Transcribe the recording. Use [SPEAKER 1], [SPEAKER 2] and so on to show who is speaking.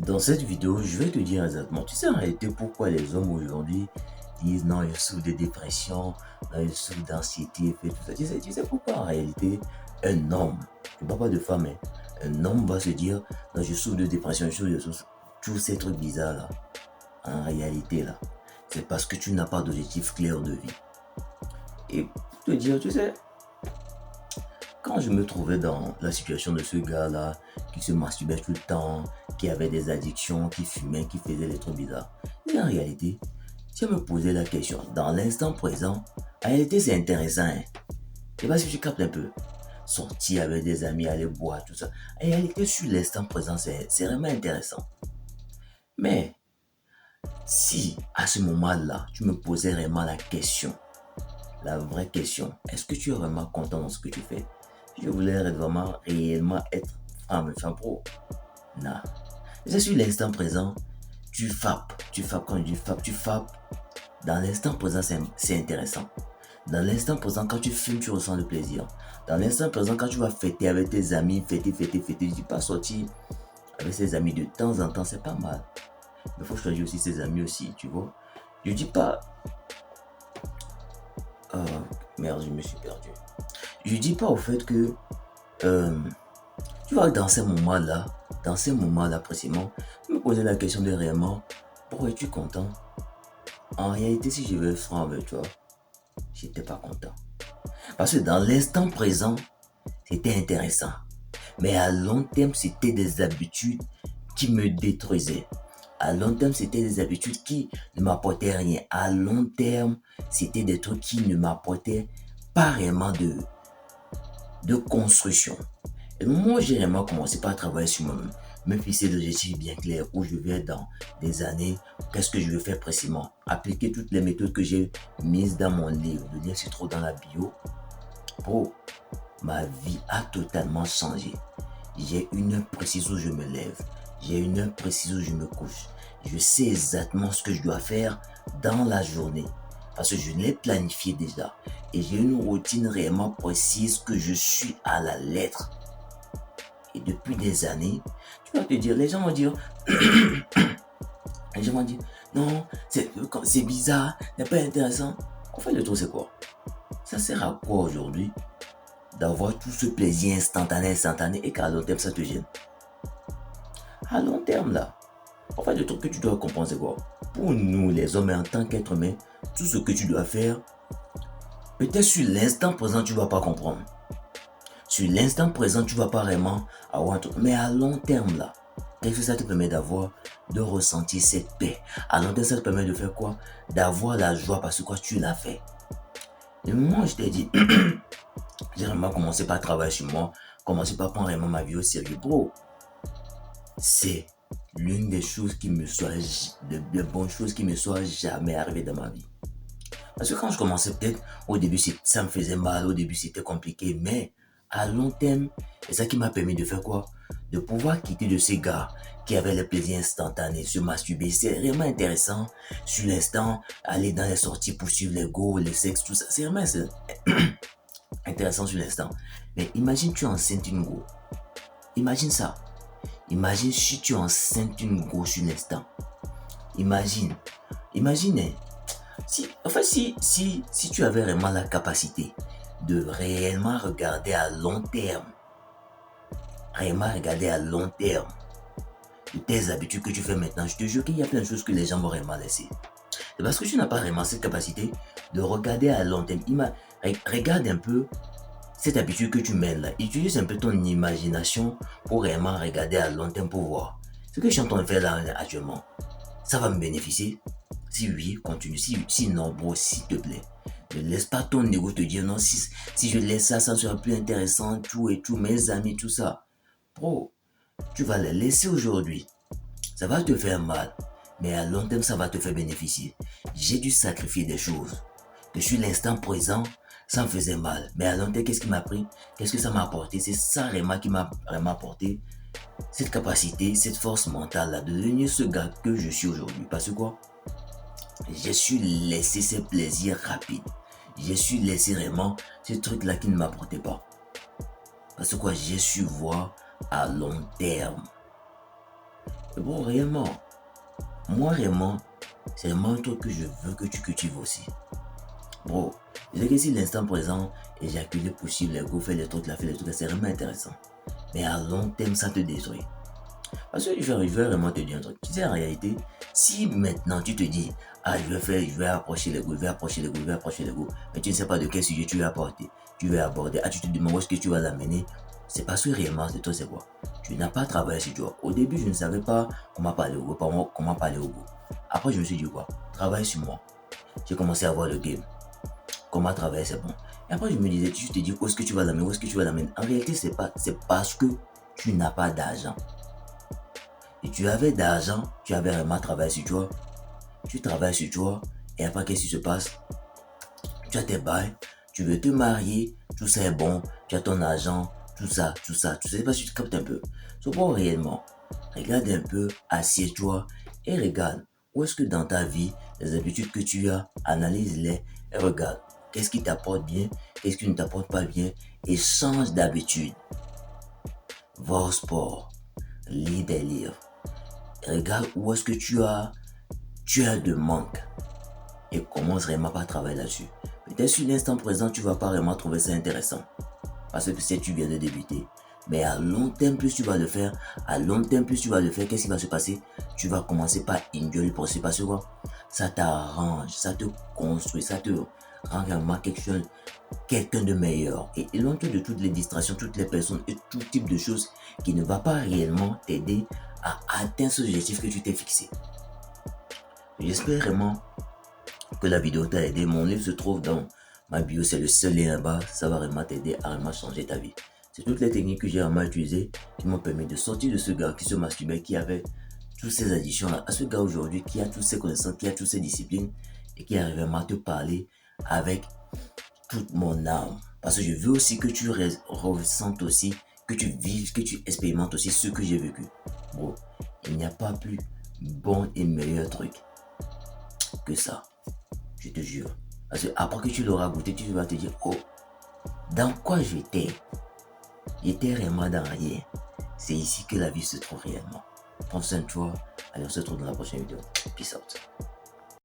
[SPEAKER 1] Dans cette vidéo, je vais te dire exactement, tu sais en réalité pourquoi les hommes aujourd'hui disent non, je souffre de dépression, non, je souffre d'anxiété, fait tout ça. Tu sais pourquoi en réalité un homme, je ne parle pas de femme, hein, un homme va se dire non, je souffre de dépression, je souffre de tous ces trucs bizarres là. En réalité là, c'est parce que tu n'as pas d'objectif clair de vie. Et pour te dire, tu sais, quand je me trouvais dans la situation de ce gars-là, qui se masturbait tout le temps, qui avait des addictions, qui fumait, qui faisait des trucs bizarres, et en réalité, si je me posais la question, dans l'instant présent, en réalité c'est intéressant. Hein? Je sais pas si tu captes un peu. Sortir avec des amis, aller boire, tout ça. En réalité, sur l'instant présent, c'est vraiment intéressant. Mais, si à ce moment-là, tu me posais vraiment la question, la vraie question, est-ce que tu es vraiment content dans ce que tu fais? Je voulais vraiment, réellement être franc pro. Non. C'est sur l'instant présent, tu fapes. Quand je dis fape, tu fapes. Dans l'instant présent, c'est intéressant. Dans l'instant présent, quand tu filmes, tu ressens le plaisir. Dans l'instant présent, quand tu vas fêter avec tes amis, fêter, je dis pas sortir avec ses amis de temps en temps, c'est pas mal. Mais il faut choisir aussi ses amis aussi, tu vois. Je dis pas... merde, je me suis perdu. Je dis pas au fait que tu vois, dans ces moments-là précisément, je me posais la question de réellement, pourquoi es-tu content? En réalité, si je veux être franc avec toi, j'étais pas content. Parce que dans l'instant présent, c'était intéressant. Mais à long terme, c'était des habitudes qui me détruisaient. À long terme, c'était des habitudes qui ne m'apportaient rien. À long terme, c'était des trucs qui ne m'apportaient pas vraiment de construction. Et moi, j'ai vraiment commencé par travailler sur moi-même, me fixer des objectifs bien clairs où je vais être dans des années, qu'est-ce que je veux faire précisément, appliquer toutes les méthodes que j'ai mises dans mon livre. Le lien c'est trop dans la bio. Bro, ma vie a totalement changé. J'ai une heure précise où je me lève, j'ai une heure précise où je me couche. Je sais exactement ce que je dois faire dans la journée parce que je l'ai planifié déjà et j'ai une routine réellement précise que je suis à la lettre. Et depuis des années, tu vas te dire, les gens vont dire, non, c'est bizarre, c'est pas intéressant. En fait, le truc, c'est quoi? Ça sert à quoi aujourd'hui d'avoir tout ce plaisir instantané et qu'à long terme, ça te gêne? À long terme, là, en fait, le truc que tu dois comprendre, c'est quoi? Pour nous, les hommes, en tant qu'être humain, tout ce que tu dois faire, peut-être sur l'instant présent, tu ne vas pas comprendre. Sur l'instant présent, tu ne vas pas vraiment avoir un truc. Mais à long terme, là, qu'est-ce que ça te permet d'avoir? De ressentir cette paix. À long terme, ça te permet de faire quoi? D'avoir la joie parce que quoi, tu l'as fait. Et moi, je t'ai dit, j'ai vraiment commencé par travailler sur moi, commencer par prendre vraiment ma vie au sérieux. Bro, c'est l'une des choses qui me soit, de bonnes choses qui me soient jamais arrivées dans ma vie. Parce que quand je commençais peut-être, au début, ça me faisait mal, au début, c'était compliqué, mais à long terme, c'est ça qui m'a permis de faire quoi? De pouvoir quitter de ces gars qui avaient le plaisir instantané, se masturber. C'est vraiment intéressant. Sur l'instant, aller dans les sorties pour suivre les go, les sexes, tout ça. C'est vraiment intéressant sur l'instant. Mais imagine tu es enceinte une go. Imagine ça. Imagine si tu es enceinte une go sur l'instant. Imagine. Hein. Si tu avais vraiment la capacité de réellement regarder à long terme, de tes habitudes que tu fais maintenant, je te jure qu'il y a plein de choses que les gens vont vraiment laisser. C'est parce que tu n'as pas vraiment cette capacité de regarder à long terme. Regarde un peu cette habitude que tu mènes là. Utilise un peu ton imagination pour vraiment regarder à long terme pour voir. Ce que je suis en train de faire là actuellement, ça va me bénéficier? Si oui, continue. Si non, bro, s'il te plaît, ne laisse pas ton ego te dire non, si je laisse ça sera plus intéressant, tout et tout, mes amis, tout ça. Bro, tu vas les laisser aujourd'hui. Ça va te faire mal, mais à long terme, ça va te faire bénéficier. J'ai dû sacrifier des choses. Que sur l'instant présent, ça me faisait mal. Mais à long terme, qu'est-ce qui m'a pris? Qu'est-ce que ça m'a apporté? C'est ça vraiment qui m'a vraiment apporté cette capacité, cette force mentale là, de devenir ce gars que je suis aujourd'hui. Parce que quoi? J'ai su laisser ces plaisirs rapides. J'ai su laisser vraiment ces trucs-là qui ne m'apportaient pas. Parce que quoi? J'ai su voir à long terme. Et bon, réellement, moi, réellement, c'est vraiment un truc que je veux que tu cultives aussi. Bro, je sais que si l'instant présent, éjaculer possible, les go, faire les trucs là, faire les trucs là, c'est vraiment intéressant. Mais à long terme, ça te détruit. Parce que je vais vraiment te dire un truc. Tu sais, en réalité, si maintenant tu te dis, ah, je vais approcher les go, je vais approcher les go, je vais approcher les go, mais tu ne sais pas de quel sujet tu vas apporter, tu vas aborder, ah, tu te demandes où est-ce que tu vas l'amener, c'est parce que réellement, c'est toi, c'est quoi? Tu n'as pas travaillé sur toi. Au début, je ne savais pas comment parler au go, comment parler au go. Après, je me suis dit quoi? Travaille sur moi. J'ai commencé à voir le game. Comment travailler, c'est bon. Et après, je me disais, tu te dis, où est-ce que tu vas l'amener, où est-ce que tu vas l'amener. En réalité, c'est parce que tu n'as pas d'argent. Et tu avais d'argent, tu avais vraiment travaillé sur toi. Tu travailles sur toi. Et après, qu'est-ce qui se passe? Tu as tes bails, tu veux te marier, tout ça est bon, tu as ton argent, tout ça. Tu sais pas si tu captes un peu. C'est bon réellement. Regarde un peu, assieds-toi et regarde où est-ce que dans ta vie, les habitudes que tu as, analyse-les et regarde qu'est-ce qui t'apporte bien, qu'est-ce qui ne t'apporte pas bien et change d'habitude. Va au sport, lis des livres, regarde où est-ce que tu as de manque et commence vraiment par travailler là-dessus. Peut-être sur l'instant présent, tu vas pas vraiment trouver ça intéressant parce que c'est tu viens de débuter. Mais à long terme, plus tu vas le faire, qu'est-ce qui va se passer? Tu vas commencer par enjoy le processus parce que quoi? Ça t'arrange, ça te construit, ça te rend vraiment quelqu'un de meilleur. Et éloigne-toi de toutes les distractions, toutes les personnes et tout type de choses qui ne va pas réellement t'aider à atteindre ce objectif que tu t'es fixé. J'espère vraiment que la vidéo t'a aidé. Mon livre se trouve dans ma bio, c'est le seul lien là-bas. Ça va vraiment t'aider à vraiment changer ta vie. C'est toutes les techniques que j'ai vraiment utilisées qui m'ont permis de sortir de ce gars qui se masturbait, qui avait toutes ces additions là, à ce gars aujourd'hui qui a toutes ces connaissances, qui a toutes ces disciplines et qui arrive vraiment à te parler avec toute mon âme. Parce que je veux aussi que tu ressentes aussi, que tu vives, que tu expérimentes aussi ce que j'ai vécu. Bon, il n'y a pas plus bon et meilleur truc que ça. Je te jure. Parce que après que tu l'auras goûté, tu vas te dire, oh, dans quoi j'étais? J'étais réellement dans rien. C'est ici que la vie se trouve réellement. Prends soin de toi. Allez, on se retrouve dans la prochaine vidéo. Peace out.